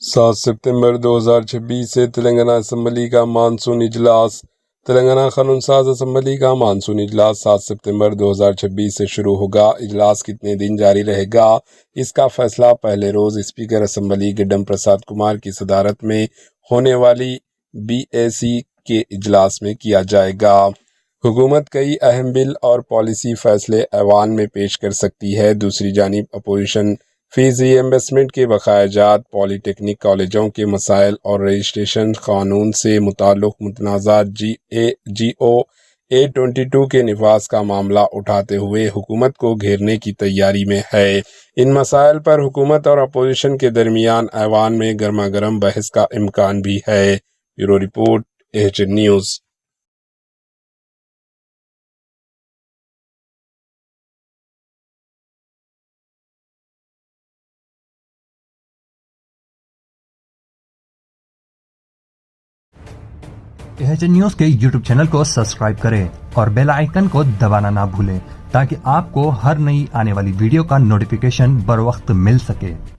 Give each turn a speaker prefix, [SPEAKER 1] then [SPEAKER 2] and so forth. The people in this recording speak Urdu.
[SPEAKER 1] 7 ستمبر 2026 سے تلنگانہ اسمبلی کا مانسون اجلاس۔ تلنگانہ قانون ساز اسمبلی کا مانسون اجلاس 7 ستمبر 2026 سے شروع ہوگا۔ اجلاس کتنے دن جاری رہے گا، اس کا فیصلہ پہلے روز اسپیکر اسمبلی گڈم پرساد کمار کی صدارت میں ہونے والی BAC کے اجلاس میں کیا جائے گا۔ حکومت کئی اہم بل اور پالیسی فیصلے ایوان میں پیش کر سکتی ہے۔ دوسری جانب اپوزیشن فیس ری ایمبرسمنٹ کے بقایا جات، پالی ٹیکنک کالجوں کے مسائل اور رجسٹریشن قانون سے متعلق متنازع GO 822 کے نفاذ کا معاملہ اٹھاتے ہوئے حکومت کو گھیرنے کی تیاری میں ہے۔ ان مسائل پر حکومت اور اپوزیشن کے درمیان ایوان میں گرما گرم بحث کا امکان بھی ہے۔ Bureau report AHN news.
[SPEAKER 2] AHN news کے YouTube چینل کو سبسکرائب کریں اور بیل آئیکن کو دبانا نہ بھولیں تاکہ آپ کو ہر نئی آنے والی ویڈیو کا نوٹیفیکیشن بر وقت مل سکے۔